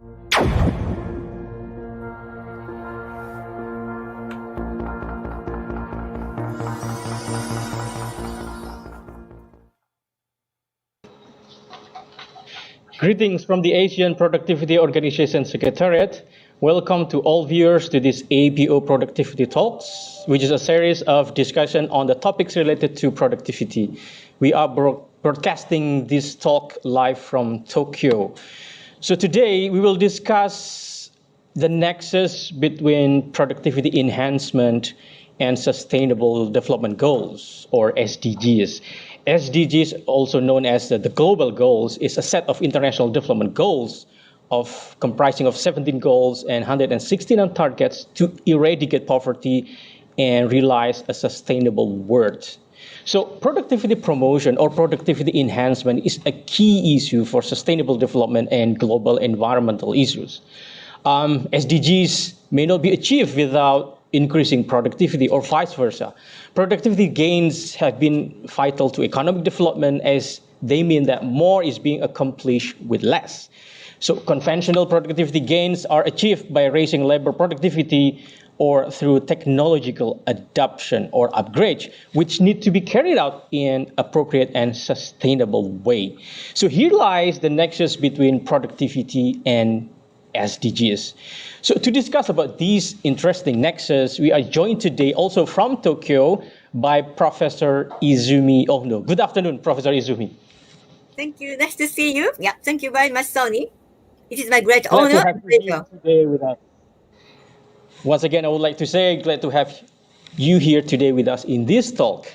Greetings from the Asian Productivity Organization Secretariat. Welcome to all viewers to this APO Productivity Talks, which is a series of discussion on the topics related to productivity. We are broadcasting this talk live from Tokyo. So today we will discuss the nexus between productivity enhancement and Sustainable Development Goals, or SDGs. SDGs, also known as the Global Goals, is a set of international development goals comprising of 17 goals and 169 targets to eradicate poverty and realize a sustainable world. So productivity promotion or productivity enhancement is a key issue for sustainable development and global environmental issues. SDGs may not be achieved without increasing productivity or vice versa. Productivity gains have been vital to economic development as they mean that more is being accomplished with less. So conventional productivity gains are achieved by raising labor productivity or through technological adoption or upgrades, which need to be carried out in appropriate and sustainable way. So here lies the nexus between productivity and SDGs. So to discuss about these interesting nexus, we are joined today also from Tokyo by Professor Izumi Ohno. Good afternoon, Professor Izumi. Thank you. Nice to see you. Yeah, thank you very much, Sony. It is my great Glad honor to have and you here pleasure. today with us. Once again, I would like to say glad to have you here today with us in this talk.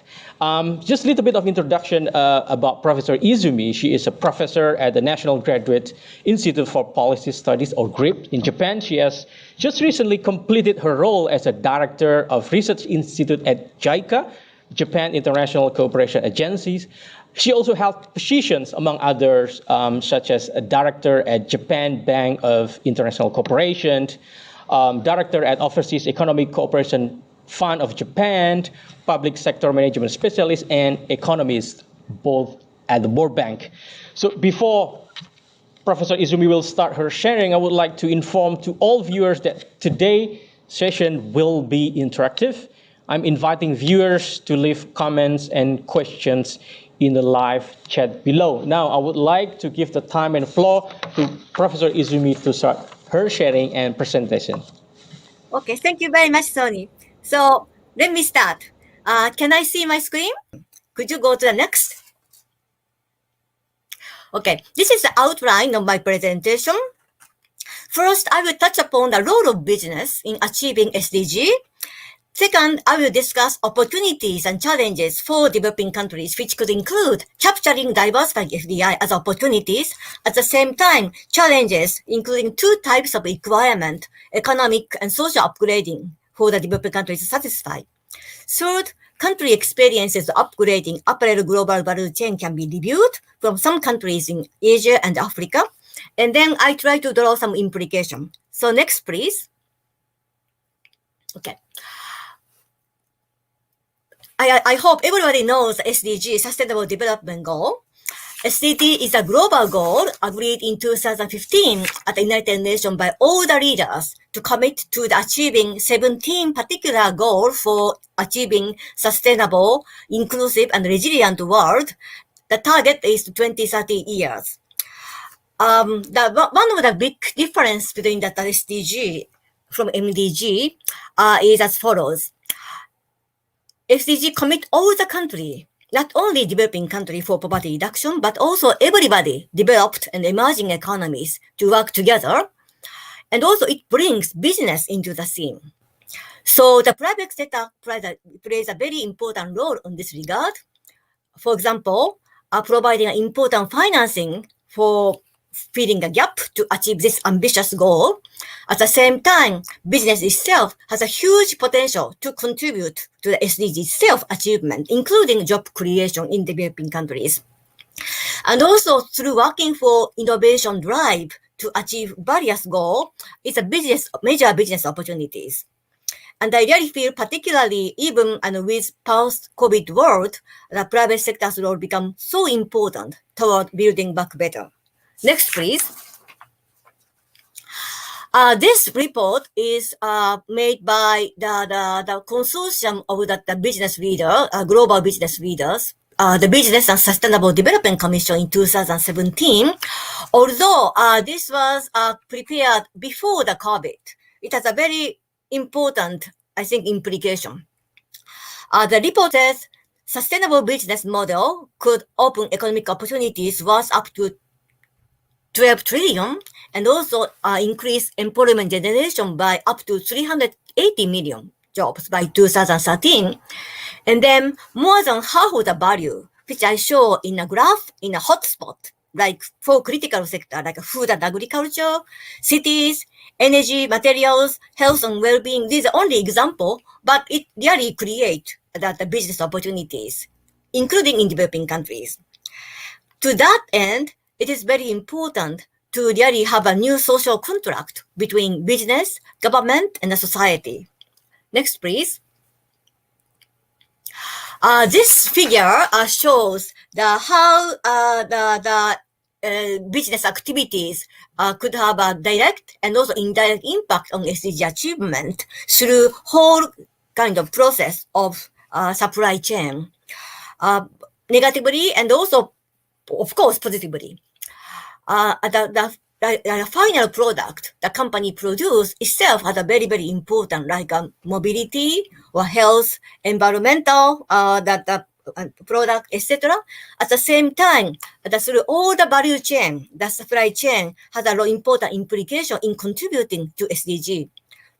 Just a little bit of introduction about Professor Izumi. She is a professor at the National Graduate Institute for Policy Studies, or GRIP, in Japan. She has just recently completed her role as a director of Research Institute at JICA, Japan International Cooperation Agencies. She also held positions, among others, such as a director at Japan Bank of International Cooperation, director at Overseas Economic Cooperation Fund of Japan, public sector management specialist, and economist, both at the World Bank. So before Professor Izumi will start her sharing, I would like to inform to all viewers that today's session will be interactive. I'm inviting viewers to leave comments and questions in the live chat below. Now, I would like to give the time and floor to Professor Izumi to start her sharing and presentation. Okay, thank you very much, Sony. So let me start. Can I see my screen? Could you go to the next? Okay, this is the outline of my presentation. First, I will touch upon the role of business in achieving SDG. Second, I will discuss opportunities and challenges for developing countries, which could include capturing diversifying FDI as opportunities. At the same time, challenges, including two types of requirement, economic and social upgrading for the developing countries to satisfy. Third, country experiences upgrading apparel global value chain can be reviewed from some countries in Asia and Africa. And then I try to draw some implication. So next, please. Okay. I hope everybody knows SDG, Sustainable Development Goal. SDG is a global goal agreed in 2015 at the United Nations by all the leaders to commit to the achieving 17 particular goals for achieving sustainable, inclusive, and resilient world. The target is 20-30 years. One of the big difference between the SDG from MDG is as follows. SDG commit all the country, not only developing country for poverty reduction, but also everybody, developed and emerging economies, to work together. And also it brings business into the scene. So the private sector plays a very important role in this regard. For example, providing important financing for filling a gap to achieve this ambitious goal. At the same time, business itself has a huge potential to contribute to the SDG self-achievement, including job creation in developing countries. And also through working for innovation drive to achieve various goals, it's a major business opportunities. And I really feel particularly even with post-COVID world, the private sector's role become so important toward building back better. Next, please. This report is made by the consortium of the business leader, global business leaders, the Business and Sustainable Development Commission in 2017. Although this was prepared before the COVID, it has a very important, I think, implication. The report says sustainable business model could open economic opportunities worth up to 12 trillion and also increase employment generation by up to 380 million jobs by 2013. And then more than half of the value, which I show in a graph in a hotspot, like for critical sector, like food and agriculture, cities, energy, materials, health and well-being. These are only example, but it really create the business opportunities, including in developing countries. To that end, it is very important to really have a new social contract between business, government, and the society. Next, please. This figure shows how the business activities could have a direct and also indirect impact on SDG achievement through whole kind of process of supply chain, negatively and also, of course, positively. The final product the company produce itself has a very, very important, like mobility or health, environmental, product, etc. At the same time, through all the value chain, the supply chain has a lot important implication in contributing to SDG,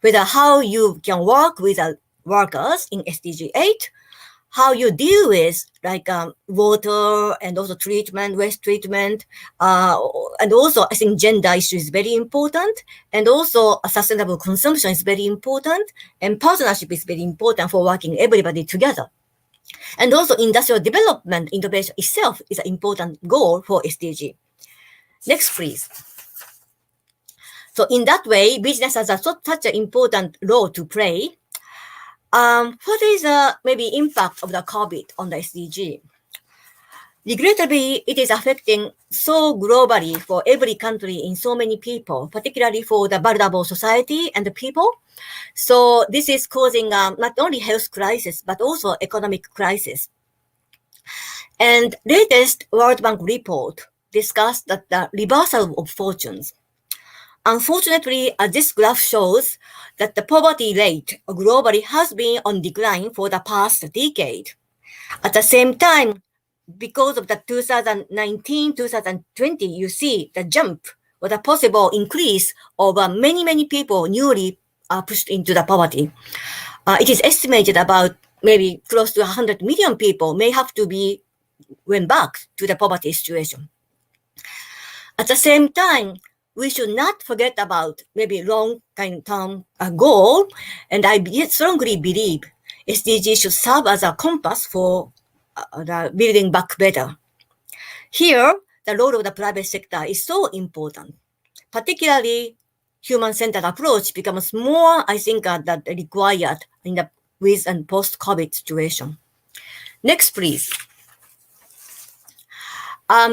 whether how you can work with workers in SDG 8, how you deal with like water and also treatment, waste treatment, and also I think gender issue is very important, and also sustainable consumption is very important, and partnership is very important for working everybody together. And also industrial development innovation itself is an important goal for SDG. Next, please. So in that way, business has such an important role to play. What is maybe impact of the COVID on the SDG? Regrettably, it is affecting so globally for every country in so many people, particularly for the vulnerable society and the people. So this is causing not only health crisis, but also economic crisis. And latest World Bank report discussed that the reversal of fortunes. Unfortunately, this graph shows that the poverty rate globally has been on decline for the past decade. At the same time, because of the 2019-2020, you see the jump or the possible increase of many, many people newly pushed into the poverty. It is estimated about maybe close to 100 million people may have to be went back to the poverty situation. At the same time, we should not forget about maybe long-term goal, and I strongly believe SDGs should serve as a compass for the building back better. Here, the role of the private sector is so important. Particularly, human-centered approach becomes more, I think, that required in the with and post-COVID situation. Next, please.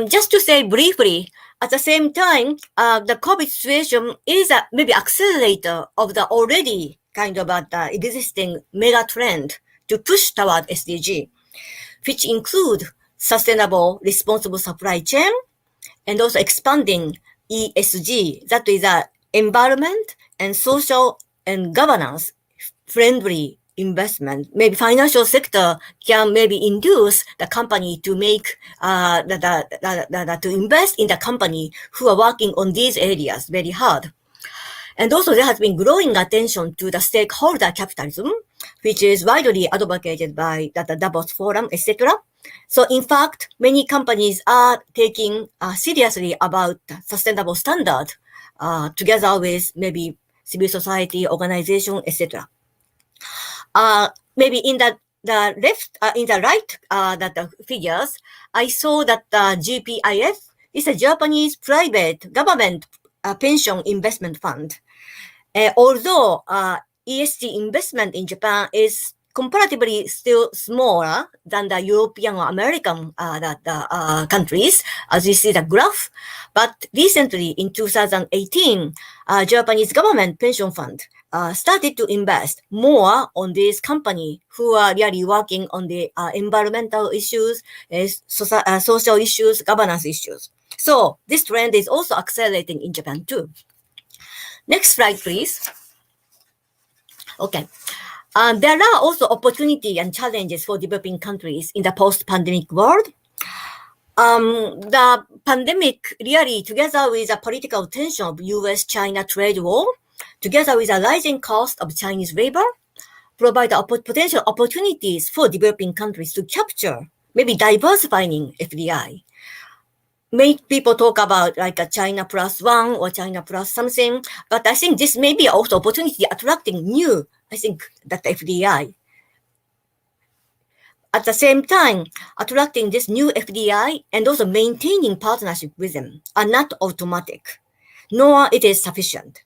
Just to say briefly, at the same time, the COVID situation is a maybe accelerator of the already kind of the existing mega trend to push toward SDG, which include sustainable, responsible supply chain, and also expanding ESG, that is environment and social and governance friendly investment. Maybe financial sector can maybe induce the company to make to invest in the company who are working on these areas very hard. And also there has been growing attention to the stakeholder capitalism, which is widely advocated by the Davos Forum, etc. So in fact, many companies are taking seriously about sustainable standard together with maybe civil society, organization, etc. Maybe in the left, in the right, the figures, I saw that GPIF is a Japanese private government pension investment fund. Although ESG investment in Japan is comparatively still smaller than the European or American countries, as you see the graph. But recently, in 2018, Japanese government pension fund started to invest more on this company who are really working on the environmental issues, social issues, governance issues. So this trend is also accelerating in Japan too. Next slide, please. Okay. There are also opportunities and challenges for developing countries in the post-pandemic world. The pandemic really, together with the political tension of US-China trade war, together with the rising cost of Chinese labor, provide potential opportunities for developing countries to capture, maybe diversifying FDI. Make people talk about like a China plus one or China plus something, but I think this may be also opportunity attracting new, I think, that FDI. At the same time, attracting this new FDI and also maintaining partnership with them are not automatic, nor it is sufficient.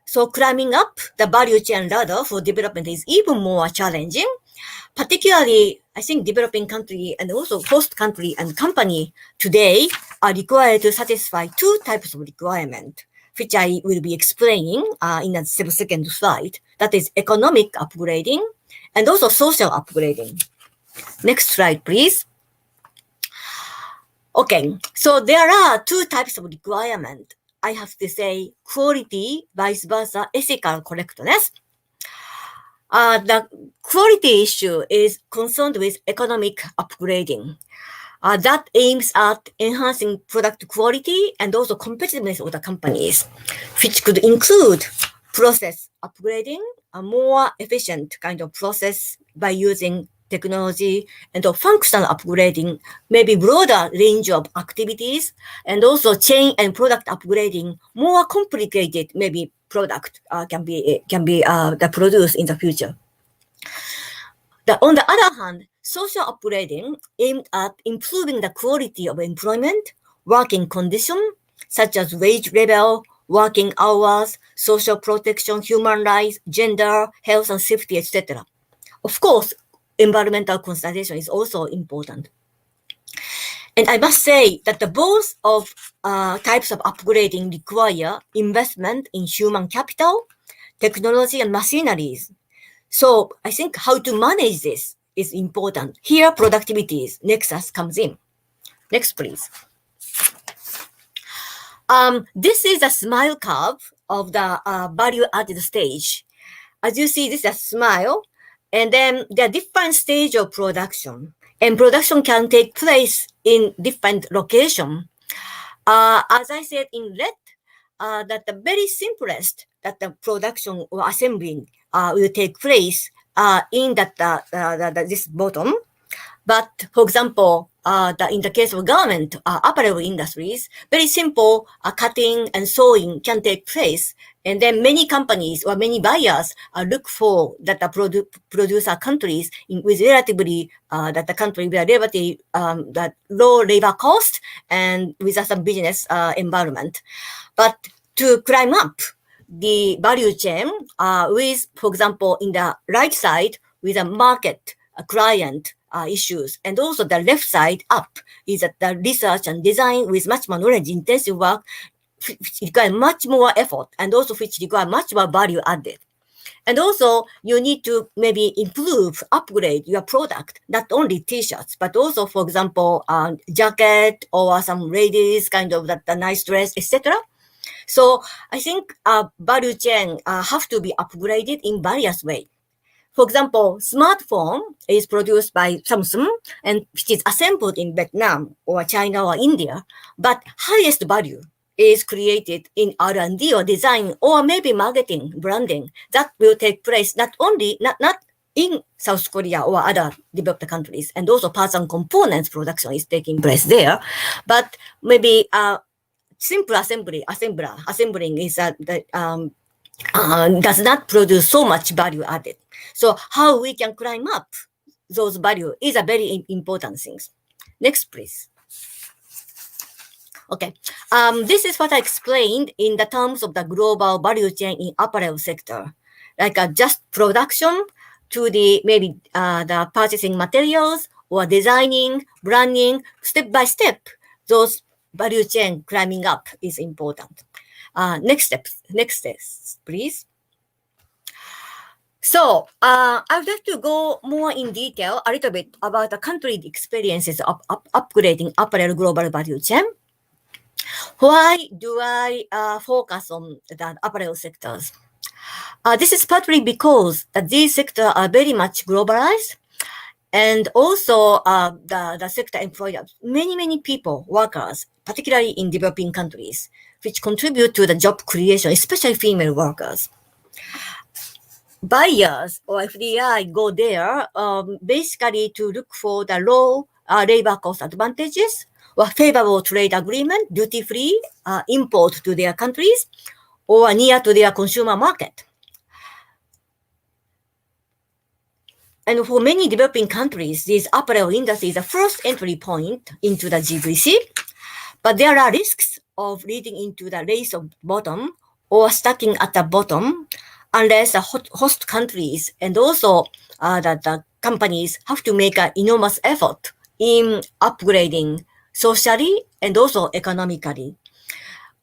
So climbing up the value chain ladder for development is even more challenging. Particularly, I think developing country and also host country and company today are required to satisfy two types of requirement, which I will be explaining in a second slide. That is economic upgrading and also social upgrading. Next slide, please. Okay, so there are two types of requirement. I have to say quality, vice versa, ethical correctness. The quality issue is concerned with economic upgrading. That aims at enhancing product quality and also competitiveness of the companies, which could include process upgrading, a more efficient kind of process by using technology, and functional upgrading, maybe broader range of activities, and also chain and product upgrading, more complicated maybe product can be produced in the future. On the other hand, social upgrading aimed at improving the quality of employment, working condition, such as wage level, working hours, social protection, human rights, gender, health and safety, etc. Of course, environmental consideration is also important. And I must say that the both of types of upgrading require investment in human capital, technology, and machineries. So I think how to manage this is important. Here, productivity's nexus comes in. Next, please. This is a smile curve of the value-added stage. As you see, this is a smile. And then there are different stages of production. And production can take place in different locations. As I said in red, that the very simplest that the production or assembling will take place in this bottom. But for example, in the case of garment, apparel industries, very simple cutting and sewing can take place. And then many companies or many buyers look for that the producer countries with relatively that the country with a relatively that low labor cost and with some business environment. But to climb up the value chain with, for example, in the right side with a market, a client issues, and also the left side up is that the research and design with much more knowledge intensive work, which require much more effort and also which require much more value added. And also you need to maybe improve, upgrade your product, not only t-shirts, but also, for example, jacket or some ladies kind of that nice dress, etc. So I think value chain have to be upgraded in various ways. For example, smartphone is produced by Samsung and which is assembled in Vietnam or China or India, but highest value is created in R&D or design or maybe marketing, branding. That will take place not in South Korea or other developed countries, and also parts and components production is taking place there, but maybe simple assembling is does not produce so much value added. So how we can climb up those value is a very important thing. Next, please. Okay, this is what I explained in the terms of the global value chain in apparel sector, like just production to the maybe the purchasing materials or designing, branding, step by step, those value chain climbing up is important. Next steps, please. So I would like to go more in detail a little bit about the country experiences of upgrading apparel global value chain. Why do I focus on the apparel sectors? This is partly because these sectors are very much globalized, and also the sector employs many people, workers, particularly in developing countries, which contribute to the job creation, especially female workers. Buyers or FDI go there basically to look for the low labor cost advantages or favorable trade agreement, duty-free import to their countries or near to their consumer market. And for many developing countries, this apparel industry is the first entry point into the GVC, but there are risks of leading into the race of bottom or stacking at the bottom unless the host countries and also the companies have to make an enormous effort in upgrading socially and also economically.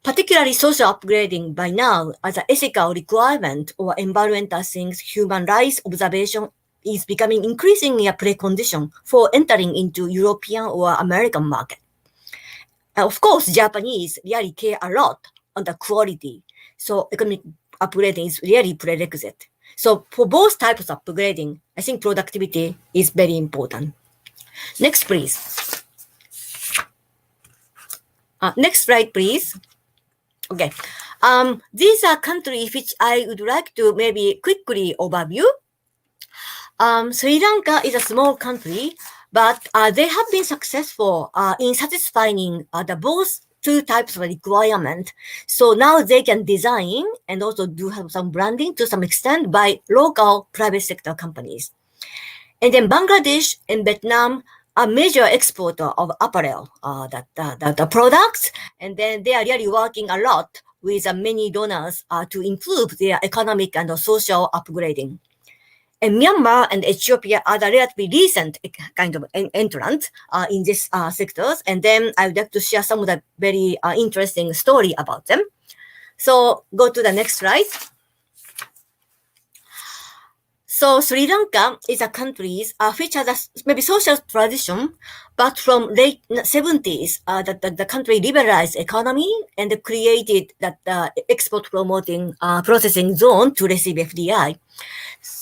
Particularly social upgrading by now as an ethical requirement or environmental things, human rights observation is becoming increasingly a precondition for entering into European or American market. And of course, Japanese really care a lot on the quality. So economic upgrading is really prerequisite. So for both types of upgrading, I think productivity is very important. Next, please. Next slide, please. Okay. These are countries which I would like to maybe quickly overview. Sri Lanka is a small country, but they have been successful in satisfying the both two types of requirement. So now they can design and also do have some branding to some extent by local private sector companies. And then Bangladesh and Vietnam are major exporter of apparel, the products, and then they are really working a lot with many donors to improve their economic and social upgrading. And Myanmar and Ethiopia are the relatively recent kind of entrants in these sectors. And then I would like to share some of the very interesting story about them. So go to the next slide. So Sri Lanka is a country which has a maybe social tradition, but from late 70s, the country liberalized economy and created that export promoting processing zone to receive FDI.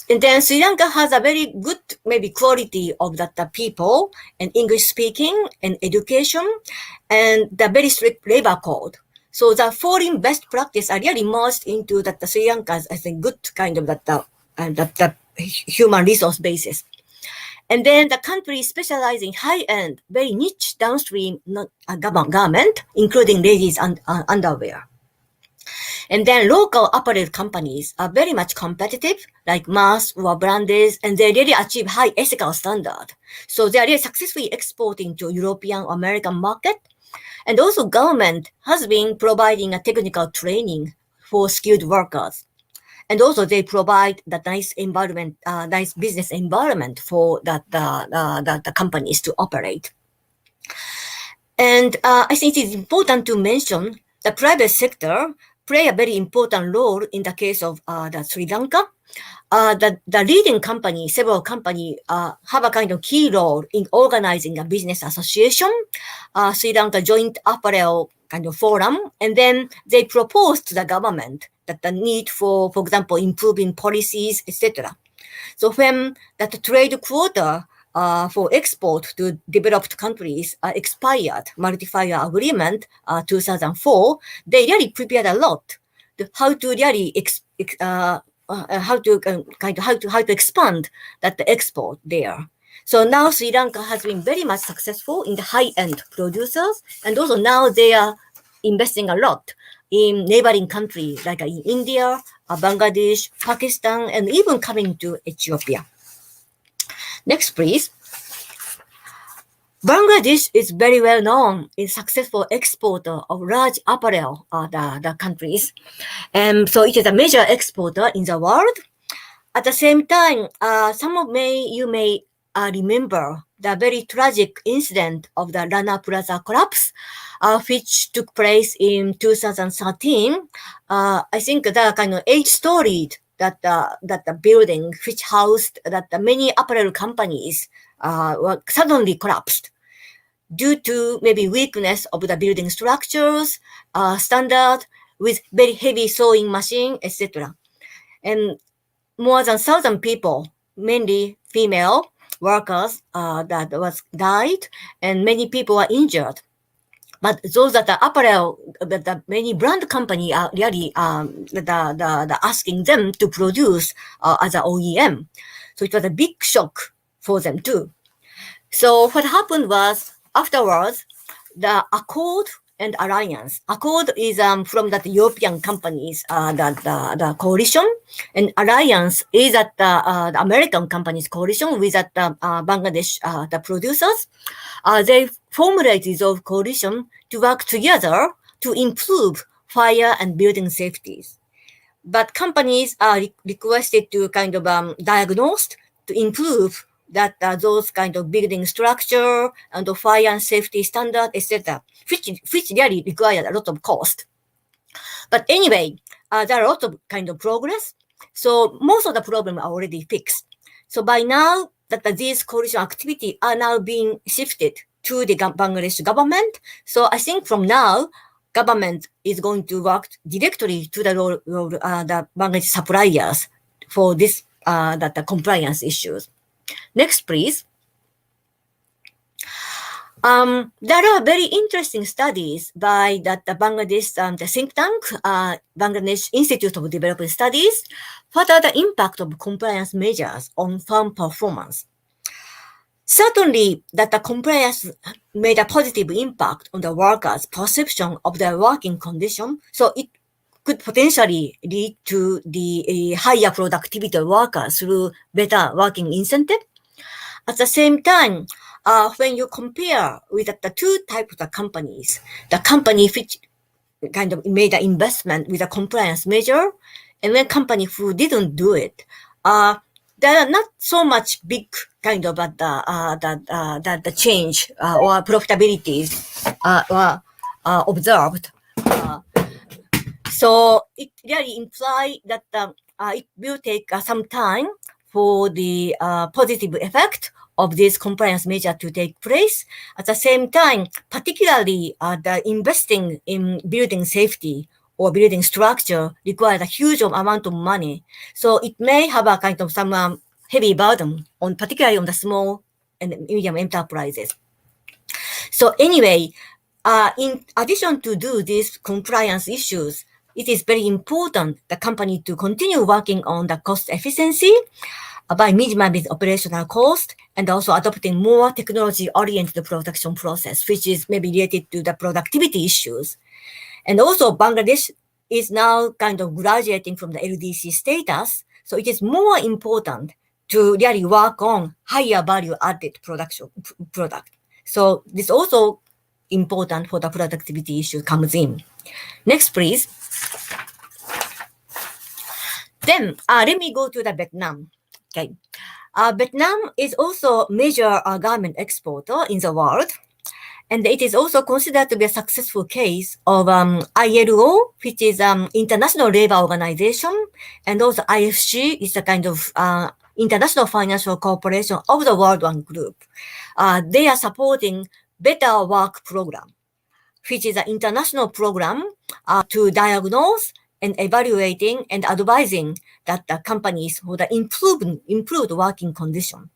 And then Sri Lanka has a very good maybe quality of the people and English speaking and education and the very strict labor code. So the foreign best practice are really merged into the Sri Lanka as a good kind of the human resource basis. And then the country specializes in high-end, very niche downstream garment, including ladies' underwear. And then local apparel companies are very much competitive, like Mars or Brandes, and they really achieve high ethical standard. So they are really successfully exporting to European or American market. And also government has been providing a technical training for skilled workers. And also they provide the nice environment, nice business environment for the companies to operate. And I think it is important to mention the private sector play a very important role in the case of the Sri Lanka. The leading company, several companies have a kind of key role in organizing a business association, Sri Lanka Joint Apparel kind of forum, and then they propose to the government that the need for example, improving policies, etc. So when that trade quota for export to developed countries expired, multi-fier agreement 2004, they really prepared a lot how to really how to expand that the export there. So now Sri Lanka has been very much successful in the high-end producers, and also now they are investing a lot in neighboring countries like in India, Bangladesh, Pakistan, and even coming to Ethiopia. Next, please. Bangladesh is very well known in successful exporter of large apparel the countries. And so it is a major exporter in the world. At the same time, you may remember the very tragic incident of the Rana Plaza collapse, which took place in 2013. I think the kind of 8-storied that the building which housed that the many apparel companies were suddenly collapsed due to maybe weakness of the building structures, standard with very heavy sewing machine, etc. And more than 1,000 people, mainly female workers, that was died, and many people were injured. But those that the apparel, the many brand company are really the asking them to produce as an OEM. So it was a big shock for them too. So what happened was afterwards, the Accord and Alliance. Accord is from that European companies, the coalition, and Alliance is at the American companies coalition with that Bangladesh the producers. They formulated those coalition to work together to improve fire and building safeties. But companies are requested to kind of diagnose to improve that those kind of building structure and the fire and safety standard, etc., which really require a lot of cost. But anyway, there are a lot of kind of progress. So most of the problem are already fixed. So by now, that these coalition activities are now being shifted to the Bangladesh government. So I think from now, government is going to work directly to the Bangladesh suppliers for this the compliance issues. Next, please. There are very interesting studies by the Bangladesh the think tank, Bangladesh Institute of Development Studies. What are the impact of compliance measures on farm performance? Certainly, that the compliance made a positive impact on the workers' perception of their working condition. So it could potentially lead to the higher productivity of workers through better working incentive. At the same time, when you compare with the two types of companies, the company which kind of made an investment with a compliance measure, and then company who didn't do it, there are not so much big kind of the change or profitabilities were observed. So it really implies that it will take some time for the positive effect of this compliance measure to take place. At the same time, particularly the investing in building safety or building structure requires a huge amount of money. So it may have a kind of some heavy burden on particularly on the small and medium enterprises. So anyway, in addition to do these compliance issues, it is very important the company to continue working on the cost efficiency by minimizing operational cost and also adopting more technology-oriented production process, which is maybe related to the productivity issues. And also Bangladesh is now kind of graduating from the LDC status, so it is more important to really work on higher value-added product. So this also important for the productivity issue comes in. Next, please. Then let me go to the Vietnam. Okay, Vietnam is also a major garment exporter in the world, and it is also considered to be a successful case of ILO, which is International Labor Organization, and also IFC is a kind of International Financial Corporation of the World One Group. They are supporting Better Work Program, which is an international program to diagnose and evaluating and advising that the companies for the improved working condition.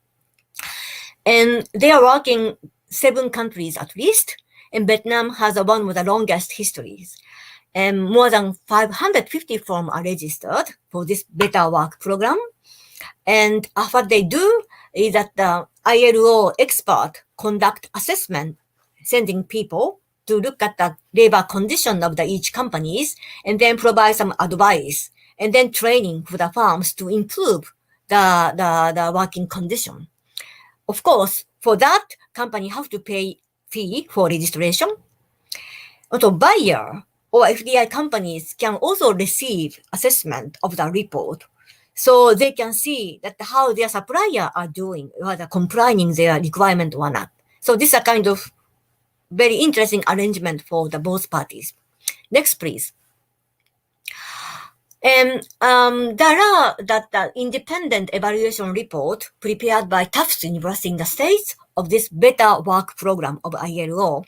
And they are working 7 countries at least, and Vietnam has one of the longest histories. And more than 550 firms are registered for this Better Work Program. And what they do is that the ILO expert conduct assessment, sending people to look at the labor condition of the each companies and then provide some advice and then training for the firms to improve the working condition. Of course, for that, company have to pay fee for registration. Also, buyer or FDI companies can also receive assessment of the report. so they can see that how their supplier are doing, whether complying their requirement or not. So this is a kind of very interesting arrangement for the both parties. Next, please. And there are that independent evaluation report prepared by Tufts University in the States of this Better Work program of ILO.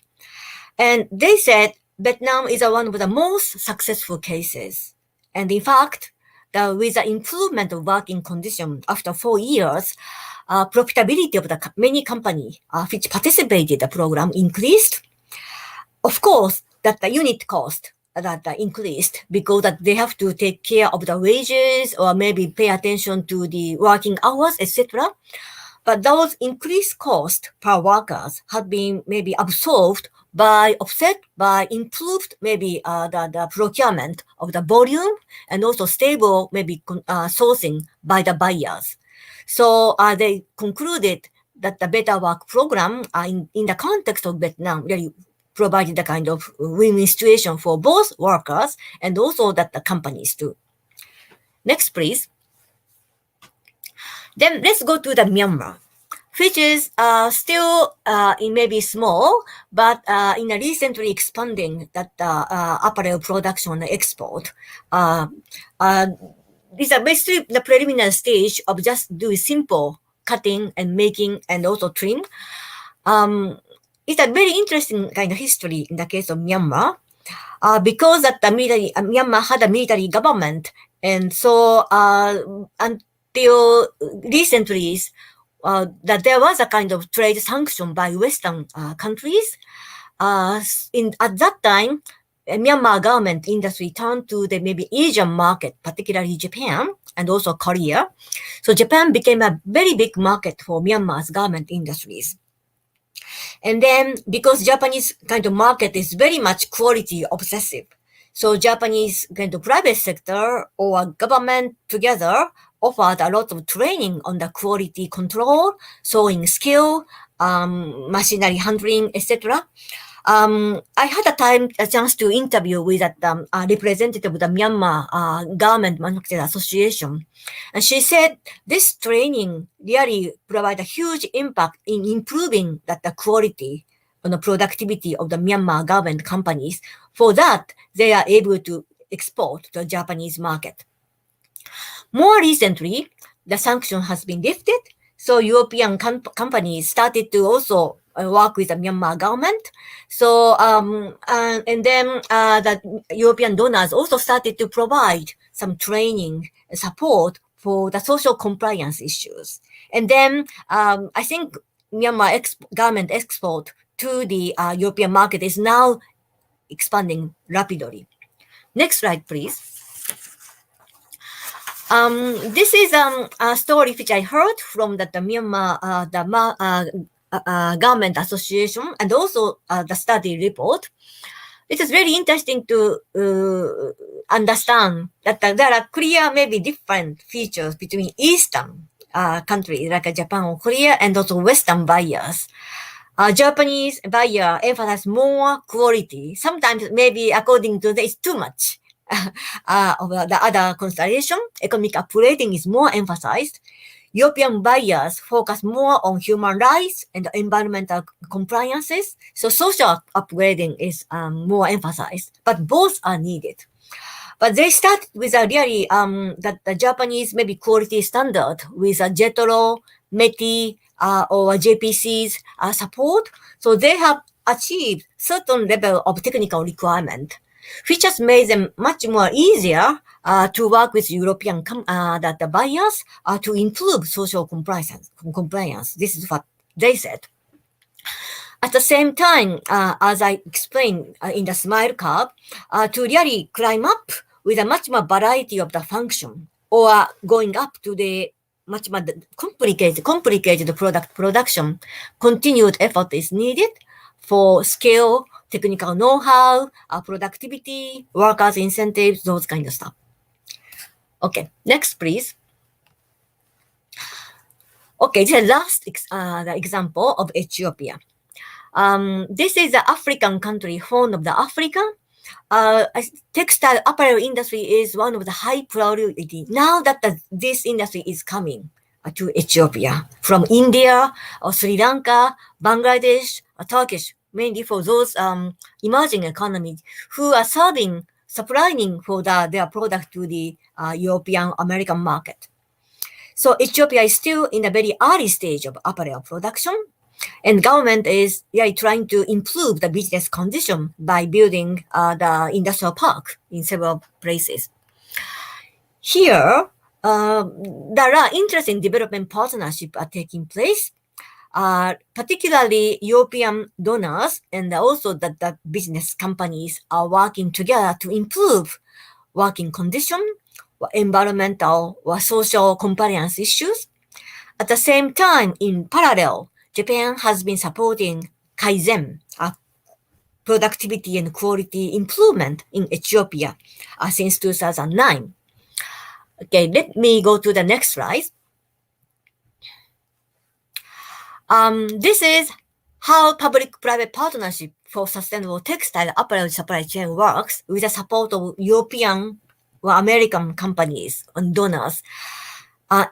And they said Vietnam is one of the most successful cases. And in fact, with the improvement of working conditions after 4 years, profitability of the many companies which participated in the program increased. Of course, that the unit cost that increased because that they have to take care of the wages or maybe pay attention to the working hours, etc. But those increased costs per workers have been maybe absorbed by offset by improved maybe the procurement of the volume and also stable maybe sourcing by the buyers. So they concluded that the Better Work program in the context of Vietnam really provided a kind of win-win situation for both workers and also that the companies too. Next, please. Then let's go to the Myanmar, which is still it may be small, but in a recently expanding that apparel production and export. These are basically the preliminary stage of just doing simple cutting and making and also trim. It's a very interesting kind of history in the case of Myanmar, because that the military, Myanmar had a military government, and so until recently, that there was a kind of trade sanction by Western countries. At that time, Myanmar government industry turned to the maybe Asian market, particularly Japan and also Korea. So Japan became a very big market for Myanmar's garment industries. And then because Japanese kind of market is very much quality obsessive, so Japanese kind of private sector or government together offered a lot of training on the quality control, sewing skill, machinery handling, etc. I had a chance to interview with a representative of the Myanmar Garment Manufacturing Association. And she said this training really provided a huge impact in improving the quality and the productivity of the Myanmar garment companies. For that, they are able to export to the Japanese market. More recently, the sanction has been lifted, so European companies started to also work with the Myanmar government. So, and then the European donors also started to provide some training and support for the social compliance issues. And then I think Myanmar garment export to the European market is now expanding rapidly. Next slide, please. This is a story which I heard from the Myanmar Garment Association and also the study report. It is very interesting to understand that there are clear, maybe different features between Eastern countries like Japan or Korea and also Western buyers. Japanese buyer emphasize more quality. Sometimes maybe according to this, too much. Of the other consideration, economic upgrading is more emphasized. European buyers focus more on human rights and environmental compliances, so social upgrading is more emphasized, but both are needed. But they start with a really that the Japanese maybe quality standard with a JETRO, METI, or JPC's support, so they have achieved certain level of technical requirement, which has made them much more easier to work with European the buyers to improve social compliance. This is what they said. At the same time, as I explained in the smile curve, to really climb up with a much more variety of the function or going up to the much more complicated product production, continued effort is needed for skill, technical know-how, productivity, workers' incentives, those kind of stuff. Okay, next, please. Okay, the last the example of Ethiopia. This is the African country, Horn of the Africa. textile apparel industry is one of the high priority. Now that this industry is coming to Ethiopia from India or Sri Lanka, Bangladesh, or Turkish, mainly for those emerging economies who are supplying for their product to the European American market. So Ethiopia is still in a very early stage of apparel production, and government is trying to improve the business condition by building the industrial park in several places. Here, there are interesting development partnerships are taking place, particularly European donors and also the business companies are working together to improve working condition, environmental or social compliance issues. At the same time, in parallel, Japan has been supporting Kaizen, productivity and quality improvement in Ethiopia since 2009. Okay, let me go to the next slide. This is how public-private partnership for sustainable textile apparel supply chain works with the support of European or American companies and donors.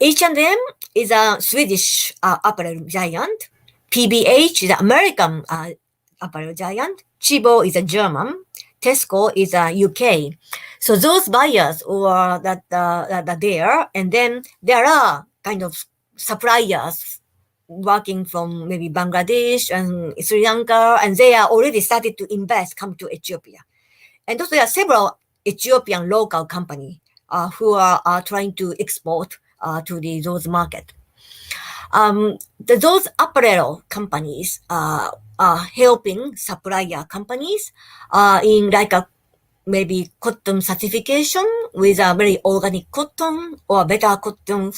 H&M is a Swedish apparel giant. PBH is an American apparel giant. Chibo is a German. Tesco is a UK. So those buyers were that there, and then there are kind of suppliers working from maybe Bangladesh and Sri Lanka, and they are already started to invest, come to Ethiopia. And also there are several Ethiopian local companies who are trying to export to those markets. Those apparel companies are helping supplier companies in like a maybe cotton certification with a very organic cotton or better cotton,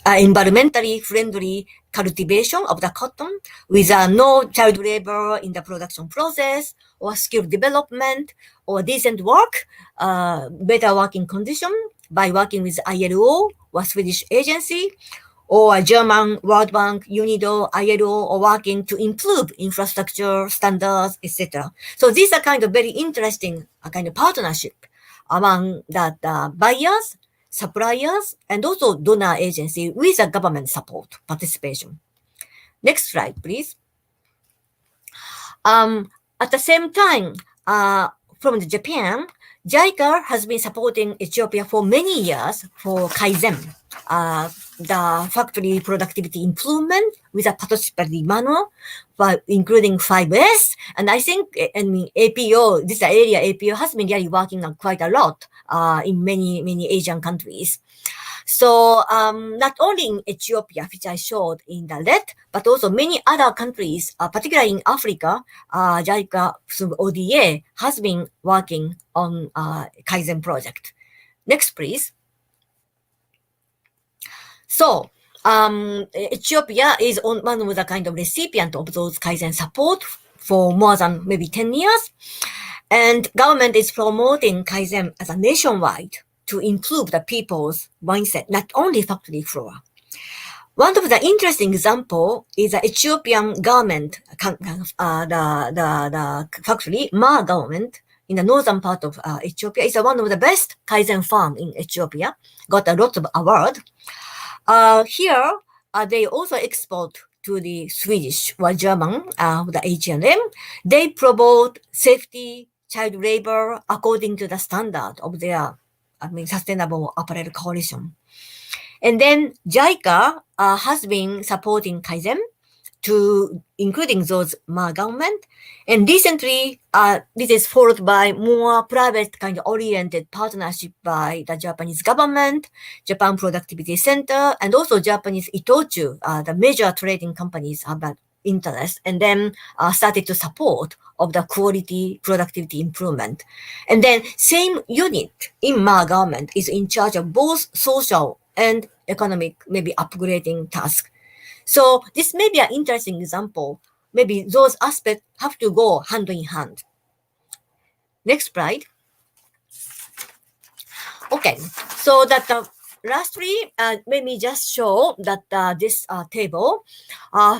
environmentally friendly cultivation of the cotton with no child labor in the production process or skill development or decent work, better working condition by working with ILO or Swedish agency or German World Bank, UNIDO, ILO, or working to improve infrastructure standards, etc. So these are kind of very interesting kind of partnership among the buyers, suppliers, and also donor agency with a government support participation. Next slide, please. At the same time, from Japan, JICA has been supporting Ethiopia for many years for Kaizen, the factory productivity improvement with a participatory manual, including 5S. And I think, APO, this area, APO has been really working on quite a lot in many Asian countries. So not only in Ethiopia, which I showed in the red, but also many other countries, particularly in Africa, JICA through ODA has been working on Kaizen project. Next, please. So Ethiopia is one of the kind of recipient of those Kaizen support for more than maybe 10 years. And government is promoting Kaizen as a nationwide to improve the people's mindset, not only factory floor. One of the interesting example is the Ethiopian government, the factory, Ma government, in the northern part of Ethiopia, is one of the best Kaizen farm in Ethiopia, got a lot of award. Here, they also export to the Swedish or German, the H&M. They promote safety, child labor according to the standard of their Sustainable Apparel Coalition. And then JICA has been supporting Kaizen to including those Ma government. And recently, this is followed by more private kind of oriented partnership by the Japanese government, Japan Productivity Center, and also Japanese Itochu, the major trading companies have that interest, and then started to support of the quality productivity improvement. And then same unit in Ma government is in charge of both social and economic, maybe upgrading task. So this may be an interesting example. Maybe those aspects have to go hand in hand. Next slide. Okay, so that lastly, let me just show that this table,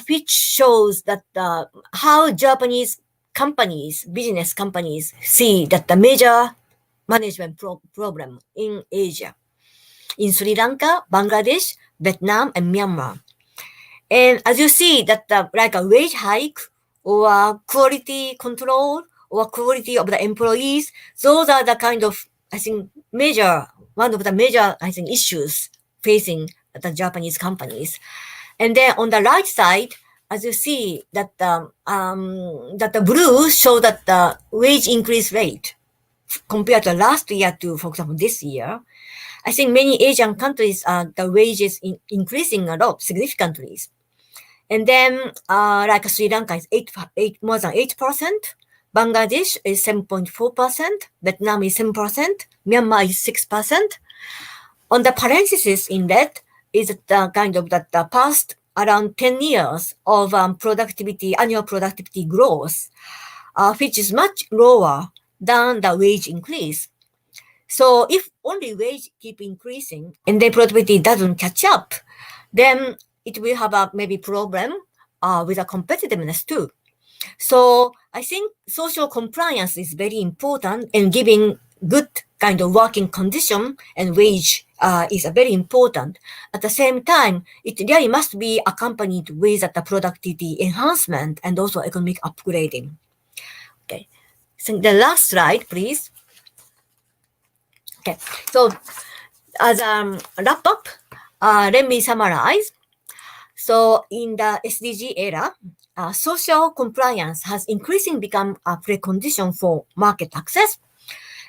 which shows that how Japanese companies, business companies, see that the major management problem in Asia, in Sri Lanka, Bangladesh, Vietnam, and Myanmar. And as you see that like a wage hike or quality control or quality of the employees, those are the kind of, I think, one of the major, I think, issues facing the Japanese companies. And then on the right side, as you see that the blue show that the wage increase rate compared to last year to, for example, this year, I think many Asian countries, the wages increasing a lot significantly. And then, like Sri Lanka is more than 8%, Bangladesh is 7.4%, Vietnam is 7%, Myanmar is 6%. On the parenthesis in that is the kind of that the past around 10 years of annual productivity growth, which is much lower than the wage increase. So if only wage keep increasing and the productivity doesn't catch up, then it will have a maybe problem with the competitiveness too. So I think social compliance is very important, and giving good kind of working condition and wage is very important. At the same time, it really must be accompanied with the productivity enhancement and also economic upgrading. Okay, so the last slide, please. Okay, so as a wrap up, let me summarize. So in the SDG era, social compliance has increasingly become a precondition for market access.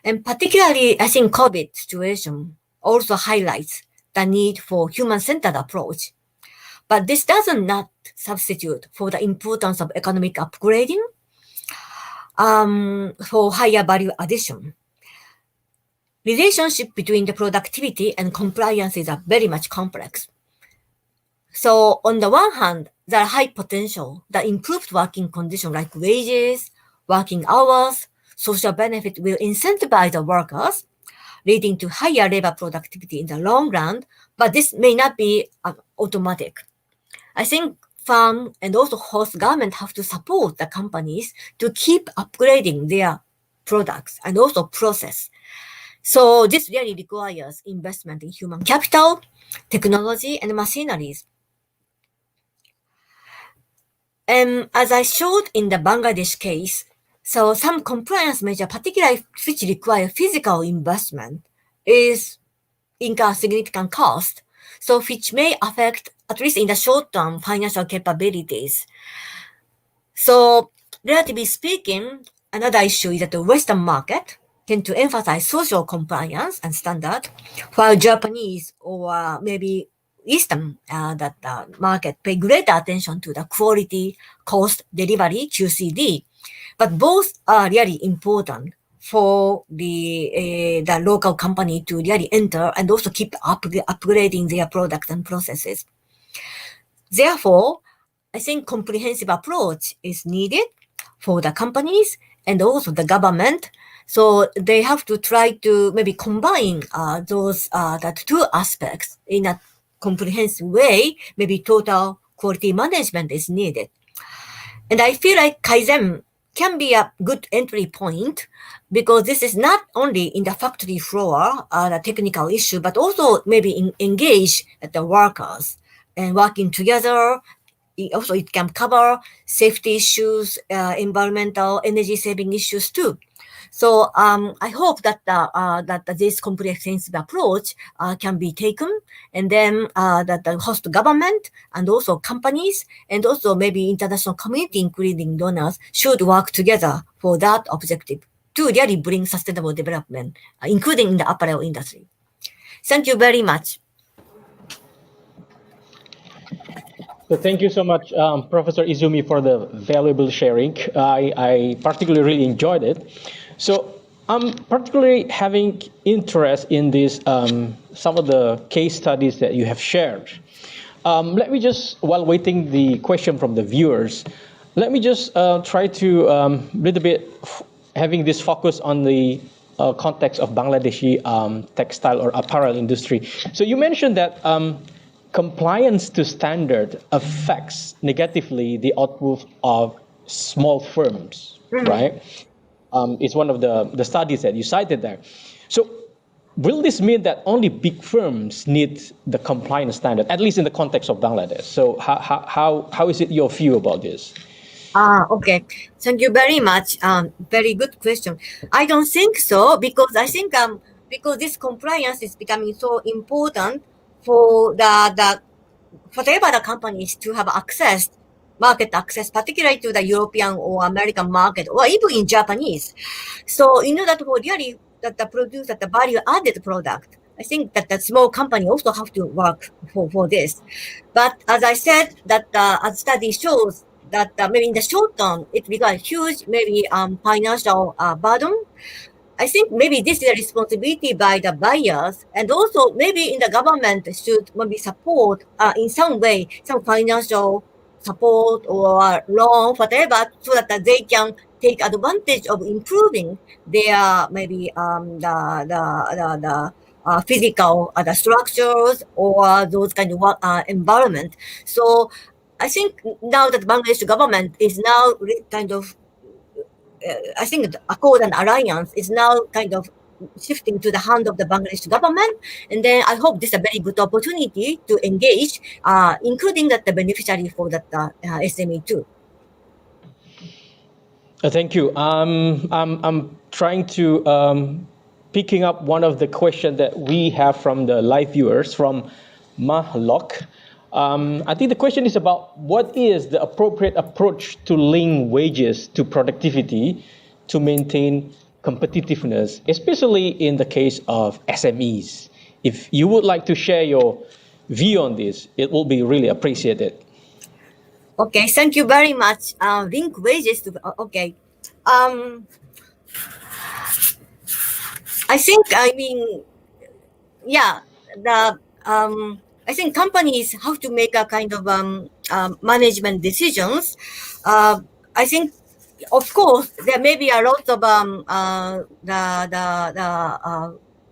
And particularly, I think COVID situation also highlights the need for human-centered approach. But this does not substitute for the importance of economic upgrading for higher value addition. Relationship between the productivity and compliance is very much complex. So on the one hand, there are high potential, the improved working conditions like wages, working hours, social benefit will incentivize the workers, leading to higher labor productivity in the long run, but this may not be automatic. I think firm and also host government have to support the companies to keep upgrading their products and also process. So this really requires investment in human capital, technology, and machineries. And as I showed in the Bangladesh case, so some compliance measure, particularly which require physical investment, is incur significant cost, so which may affect, at least in the short term, financial capabilities. So relatively speaking, another issue is that the Western market tend to emphasize social compliance and standard, while Japanese or maybe Eastern market pay greater attention to the quality, cost, delivery, QCD. But both are really important for the local company to really enter and also keep upgrading their products and processes. Therefore, I think comprehensive approach is needed for the companies and also the government. So they have to try to maybe combine those that two aspects in a comprehensive way. Maybe total quality management is needed. And I feel like Kaizen can be a good entry point because this is not only in the factory floor, the technical issue, but also maybe engage the workers and working together. Also, it can cover safety issues, environmental, energy saving issues too. So I hope that this comprehensive approach can be taken, and then that the host government and also companies and also maybe international community, including donors, should work together for that objective to really bring sustainable development, including in the apparel industry. Thank you very much. So thank you so much, Professor Izumi, for the valuable sharing. I particularly really enjoyed it. So I'm particularly having interest in this, some of the case studies that you have shared. Let me just, while waiting the question from the viewers, let me just try to little bit having this focus on the context of Bangladeshi textile or apparel industry. So you mentioned that compliance to standard affects negatively the output of small firms, right? It's one of the studies that you cited there. So will this mean that only big firms need the compliance standard, at least in the context of Bangladesh? So how is it your view about this? Okay. Thank you very much. Very good question. I don't think so because I think because this compliance is becoming so important for the whatever the companies to have access, market access, particularly to the European or American market, or even in Japanese. So in order to really that the produce that the value added product, I think that the small company also have to work for this. But as I said, that as study shows that maybe in the short term it becomes huge, maybe financial burden. I think maybe this is a responsibility by the buyers, and also maybe in the government should maybe support in some way, some financial support or loan, whatever, so that they can take advantage of improving their maybe the physical the structures or those kind of environment. So I think now that Bangladesh government is now kind of I think the Accord and Alliance is now kind of shifting to the hand of the Bangladesh government. And then I hope this is a very good opportunity to engage, including that the beneficiary for that SME too. Thank you. I'm trying to picking up one of the questions that we have from the live viewers from Mahlok. I think the question is about what is the appropriate approach to link wages to productivity to maintain competitiveness, especially in the case of SMEs. If you would like to share your view on this, it will be really appreciated. Okay, thank you very much. Link wages to okay. I think yeah, the I think companies have to make a kind of management decisions. I think, of course, there may be a lot of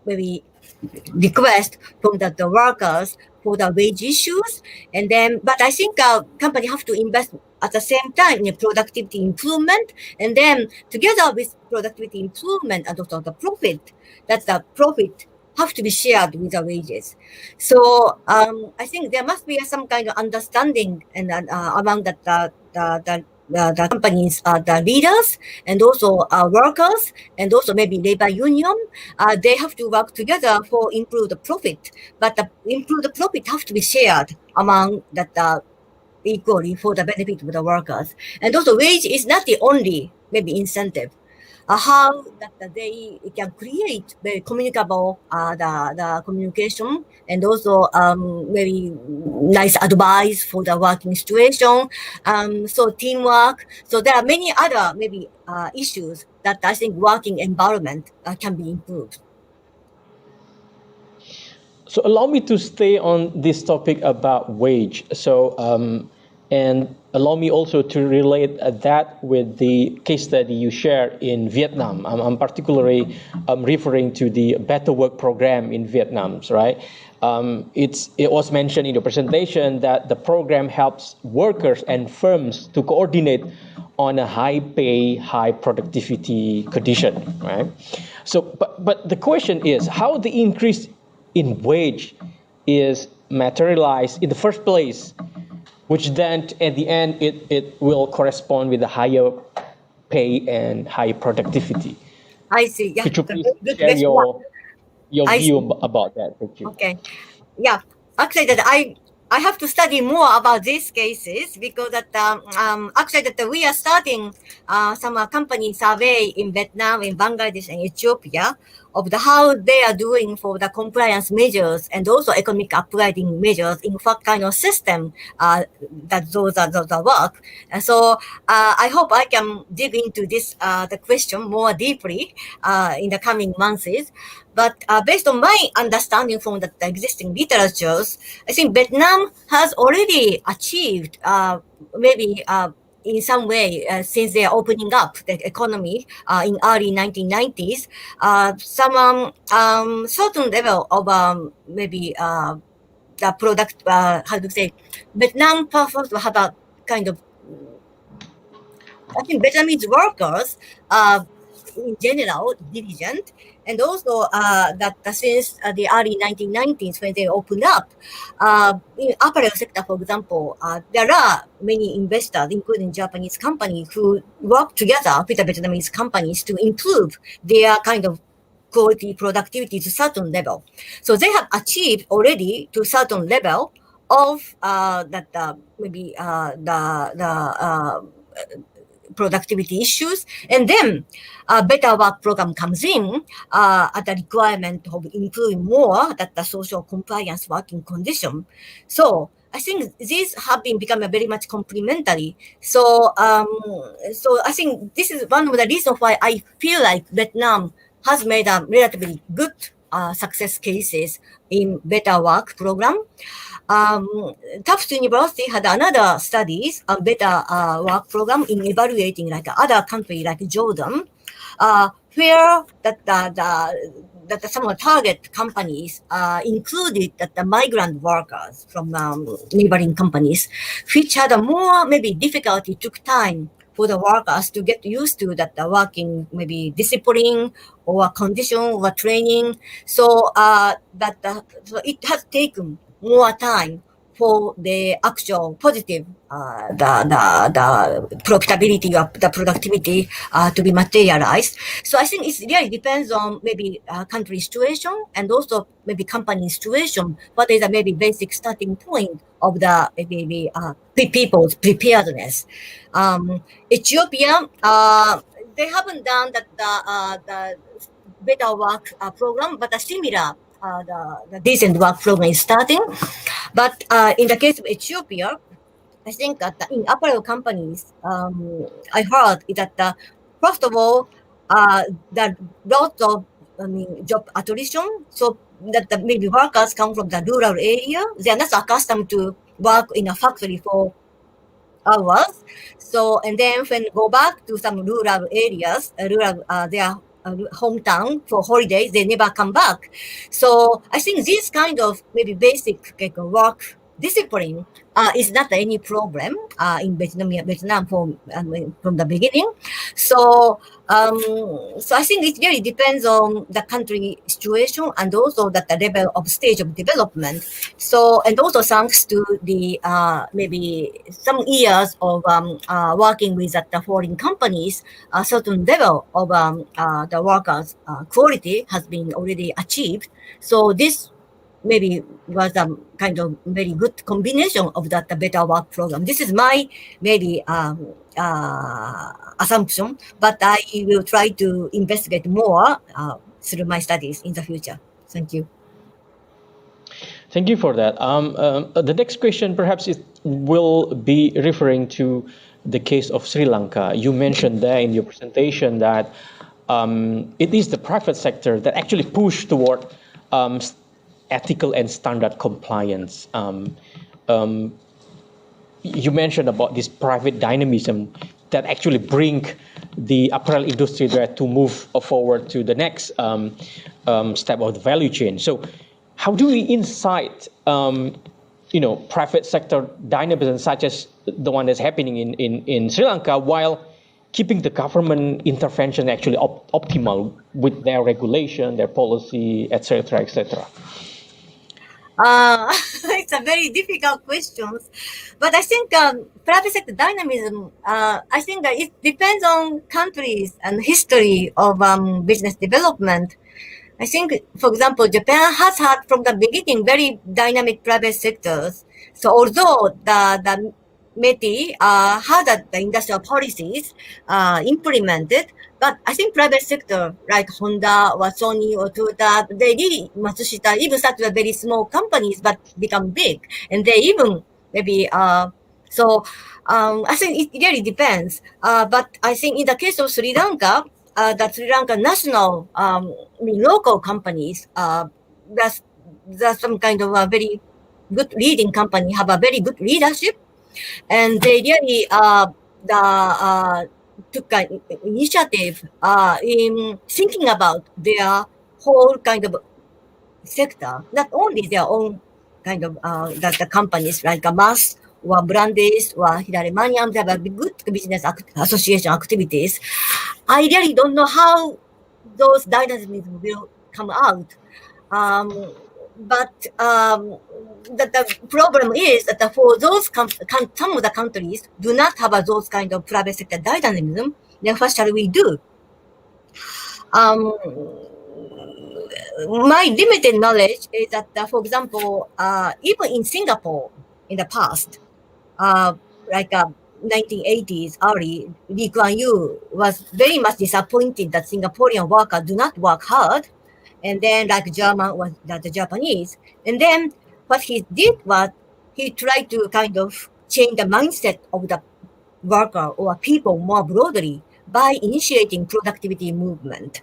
maybe request from the workers for the wage issues, and then but I think company have to invest at the same time in productivity improvement, and then together with productivity improvement and also the profit, that's the profit have to be shared with the wages. So I think there must be some kind of understanding and among the companies, the leaders, and also workers, and also maybe labor union. They have to work together for improve the profit, but the improve the profit have to be shared among that equally for the benefit of the workers. And also wage is not the only maybe incentive. How that they can create very communicable the communication, and also very nice advice for the working situation. So teamwork. So there are many other maybe issues that I think working environment can be improved. So allow me to stay on this topic about wage. So and allow me also to relate that with the case study you shared in Vietnam. I'm particularly referring to the Better Work program in Vietnam, right? It was mentioned in the presentation that the program helps workers and firms to coordinate on a high pay, high productivity condition, right? So, but the question is how the increase in wage is materialized in the first place, which then at the end it will correspond with a higher pay and high productivity. I see. Yeah. Could you please share your view about that? Thank you. Okay. Yeah. Actually, that I have to study more about these cases because that actually that we are starting some company survey in Vietnam, in Bangladesh, and Ethiopia of the how they are doing for the compliance measures and also economic upgrading measures in what kind of system that those are the work. And so I hope I can dig into this the question more deeply in the coming months. But based on my understanding from the existing literatures, I think Vietnam has already achieved maybe in some way since they are opening up the economy in early 1990s, some certain level of maybe the product, how to say, Vietnam performs to have a kind of I think Vietnamese workers are in general diligent, and also that since the early 1990s when they opened up, in apparel sector, for example, there are many investors, including Japanese companies, who work together with the Vietnamese companies to improve their kind of quality, productivity to certain level. So they have achieved already to certain level of that maybe the productivity issues, and then a better work program comes in at the requirement of improving more that the social compliance working condition. So I think these have been becoming very much complementary. So so I think this is one of the reasons why I feel like Vietnam has made a relatively good success cases in better work program. Tufts University had another studies, a better work program in evaluating like other country like Jordan, where that some of the target companies included that the migrant workers from neighboring companies, which had a more maybe difficulty, took time for the workers to get used to that the working maybe discipline or condition or training. So so it has taken more time for the actual positive the profitability of the productivity to be materialized. So I think it really depends on maybe country situation and also maybe company situation. What is a maybe basic starting point of the maybe people's preparedness. Ethiopia, they haven't done that the better work program, but a similar the decent work program is starting. But in the case of Ethiopia, I think that in apparel companies, I heard that first of all, that lots of job attrition, so that the maybe workers come from the rural area. They are not accustomed to work in a factory for hours. So, and then when go back to some rural areas, their hometown for holidays, they never come back. So I think this kind of maybe basic like, work discipline is not any problem in Vietnam from the beginning. So so I think it really depends on the country situation and also that the level of stage of development. So and also thanks to the maybe some years of working with the foreign companies, a certain level of the workers' quality has been already achieved. So this maybe was a kind of very good combination of that better work program. This is my maybe assumption, but I will try to investigate more through my studies in the future. Thank you. Thank you for that. The next question perhaps it will be referring to the case of Sri Lanka. You mentioned there in your presentation that it is the private sector that actually pushed toward ethical and standard compliance. You mentioned about this private dynamism that actually bring the apparel industry there to move forward to the next step of the value chain. So how do we incite private sector dynamism such as the one that's happening in Sri Lanka while keeping the government intervention actually optimal with their regulation, their policy, etc., etc.? It's a very difficult question, but I think private sector dynamism. I think that it depends on countries and history of business development. I think, for example, Japan has had from the beginning very dynamic private sectors. So although the METI had the industrial policies implemented, but I think private sector like Honda or Sony or Toyota, they really Matsushita even started very small companies but become big, and they even maybe so I think it really depends. But I think in the case of Sri Lanka, the Sri Lanka national, local companies, there's some kind of a very good leading company have a very good leadership, and they really took an initiative in thinking about their whole kind of sector, not only their own kind of the companies like a mass or Brandeis or Hilary Maniam, they have a good business association activities. I really don't know how those dynamisms will come out. But the problem is that for those some of the countries do not have those kind of private sector dynamism. Then what shall we do? My limited knowledge is that, for example, even in Singapore in the past, like 1980s early, Lee Kuan Yew was very much disappointed that Singaporean workers do not work hard, and then like German was the Japanese, and then what he did was he tried to kind of change the mindset of the worker or people more broadly by initiating productivity movement.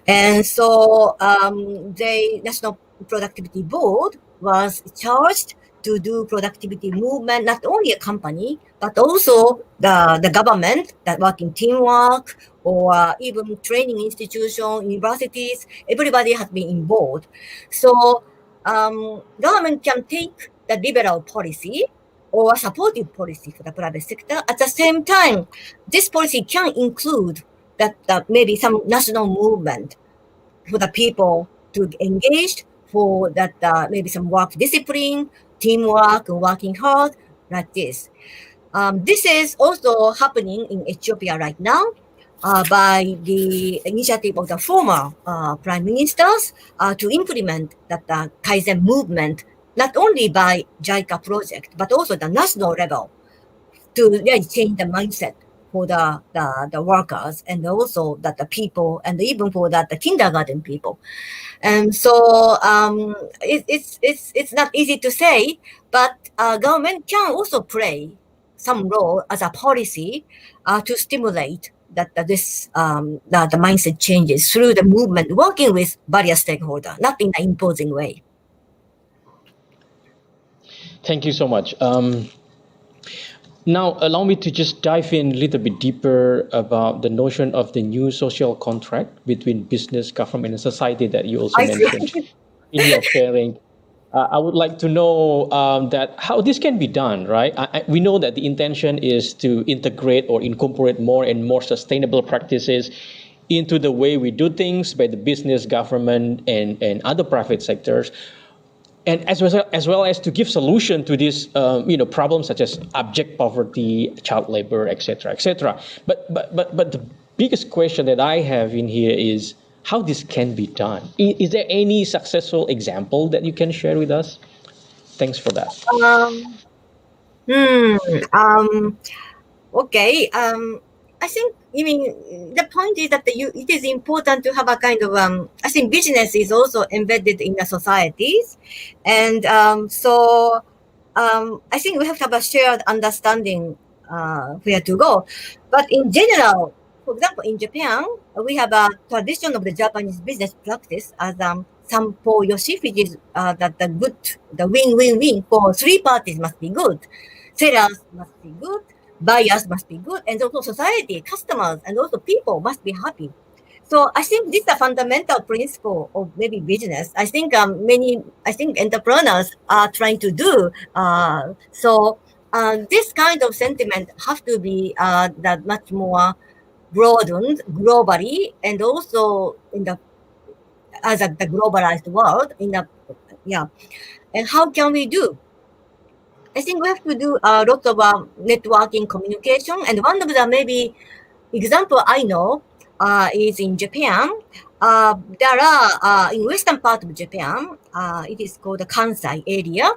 And so the National Productivity Board was charged to do productivity movement, not only a company, but also the government that work in teamwork or even training institutions, universities, everybody has been involved. So government can take the liberal policy or supportive policy for the private sector. At the same time, this policy can include that maybe some national movement for the people to engage, for that maybe some work discipline, teamwork, and working hard, like this. This is also happening in Ethiopia right now by the initiative of the former prime ministers to implement that Kaizen movement, not only by JICA project, but also the national level to really change the mindset for the workers and also that the people and even for that the kindergarten people. And so it's not easy to say, but government can also play some role as a policy to stimulate that this the mindset changes through the movement, working with various stakeholders, not in an imposing way. Thank you so much. Now, allow me to just dive in a little bit deeper about the notion of the new social contract between business, government, and society that you also mentioned in your sharing. I would like to know that how this can be done, right? We know that the intention is to integrate or incorporate more and more sustainable practices into the way we do things by the business, government, and other private sectors. And as well as to give solution to these problems such as abject poverty, child labor, etc., etc. But the biggest question that I have in here is how this can be done. Is there any successful example that you can share with us? Thanks for that. Okay. I think the point is that it is important to have a kind of I think business is also embedded in the societies, and so I think we have to have a shared understanding where to go. But in general, for example, in Japan, we have a tradition of the Japanese business practice as Sampo Yoshi, which is that the win-win-win for three parties must be good. Sellers must be good, buyers must be good, and also society, customers, and also people must be happy. So I think this is a fundamental principle of maybe business. I think entrepreneurs are trying to do. So this kind of sentiment have to be that much more broadened globally, and also in the globalized world. And how can we do? I think we have to do a lot of networking communication, and one of the maybe example I know is in Japan. There are in western part of Japan, it is called the Kansai area.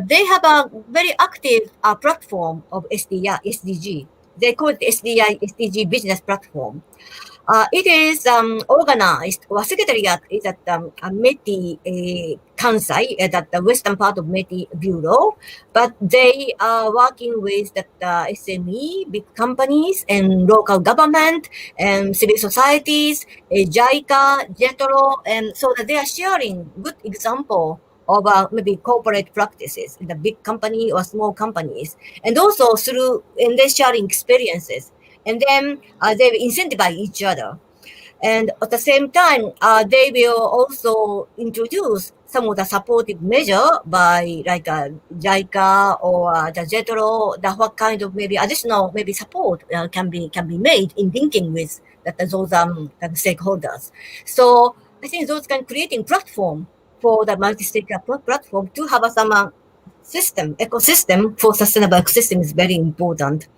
They have a very active platform of SDG. They call it SDG business platform. It is organized, or secretariat is at METI Kansai, at the western part of METI Bureau, but they are working with the SME, big companies, and local government, and civil societies, JICA, JETRO, and so that they are sharing good example of maybe corporate practices in the big company or small companies, and also and they're sharing experiences. And then they will incentivize each other. And at the same time, they will also introduce some of the supportive measure by like JICA or the JETRO, that what kind of maybe additional maybe support can be made in linking with those the stakeholders. So I think those can creating platform for the multi-stakeholder platform to have some ecosystem for sustainable ecosystem is very important.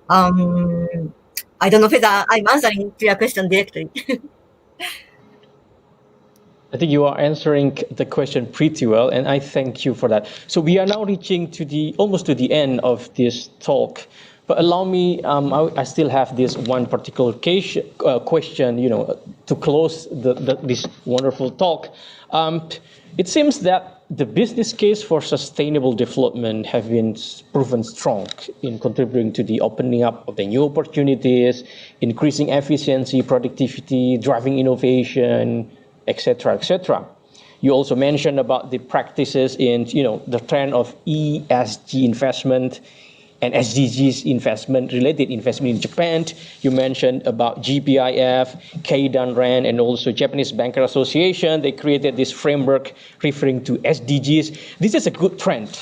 I don't know whether I'm answering to your question directly. I think you are answering the question pretty well, and I thank you for that. So we are now reaching to almost to the end of this talk. But allow me, I still have this one particular question, to close this wonderful talk. It seems that the business case for sustainable development have been proven strong in contributing to the opening up of the new opportunities, increasing efficiency, productivity, driving innovation, etc., etc. You also mentioned about the practices in, the trend of ESG investment and SDGs related investment in Japan. You mentioned about GPIF, Keidan-ren, and also Japanese Banker Association. They created this framework referring to SDGs. This is a good trend,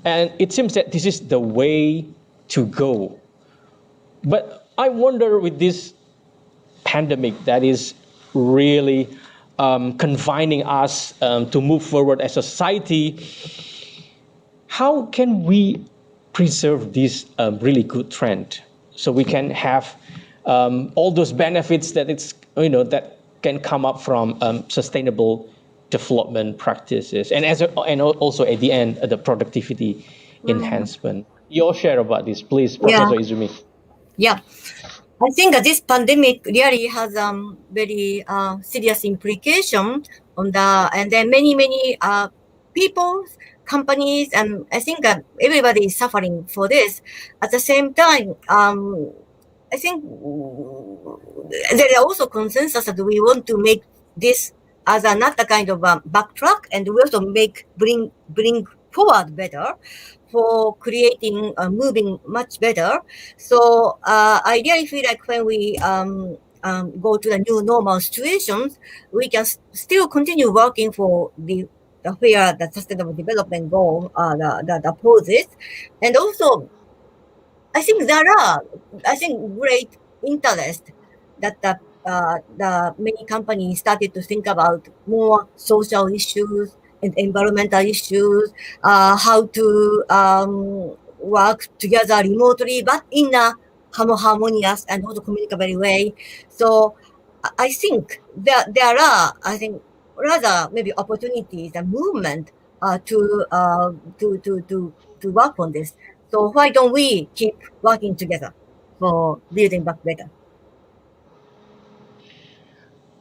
and it seems that this is the way to go. But I wonder, with this pandemic that is really confining us to move forward as a society, how can we preserve this really good trend so we can have all those benefits that that can come up from sustainable development practices, and also at the end the productivity enhancement? Your share about this, please, Professor Izumi. Yeah. I think this pandemic really has very serious implication on and then many people, companies, and I think everybody is suffering for this. At the same time, I think there is also consensus that we want to make this as another kind of backtrack, and we also bring forward better for creating moving much better. So I really feel like when we go to the new normal situations, we can still continue working for where the sustainable development goal that poses. And also, I think there are great interest that the many companies started to think about more social issues and environmental issues, how to work together remotely, but in a harmonious and also communicable way. So I think there are, rather maybe opportunities and movement to work on this. So why don't we keep working together for building back better?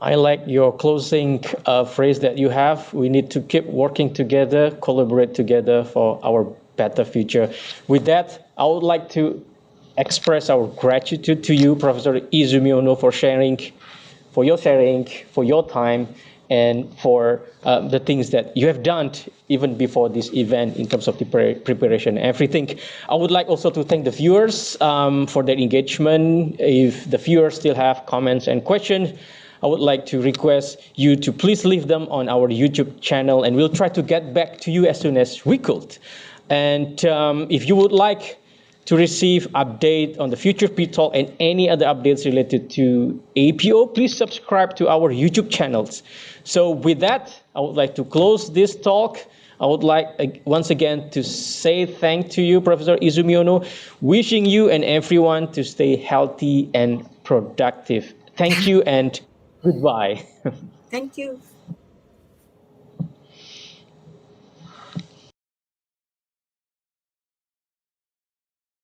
I like your closing phrase that you have. We need to keep working together, collaborate together for our better future. With that, I would like to express our gratitude to you, Professor Izumi Ohno, for your time, and for the things that you have done even before this event in terms of the preparation and everything. I would like also to thank the viewers for their engagement. If the viewers still have comments and questions, I would like to request you to please leave them on our YouTube channel, and we'll try to get back to you as soon as we could. And if you would like to receive update on the future P-Talk and any other updates related to APO, please subscribe to our YouTube channels. So with that, I would like to close this talk. I would like once again to say thank to you, Professor Izumi Ohno, wishing you and everyone to stay healthy and productive. Thank you and goodbye. Thank you.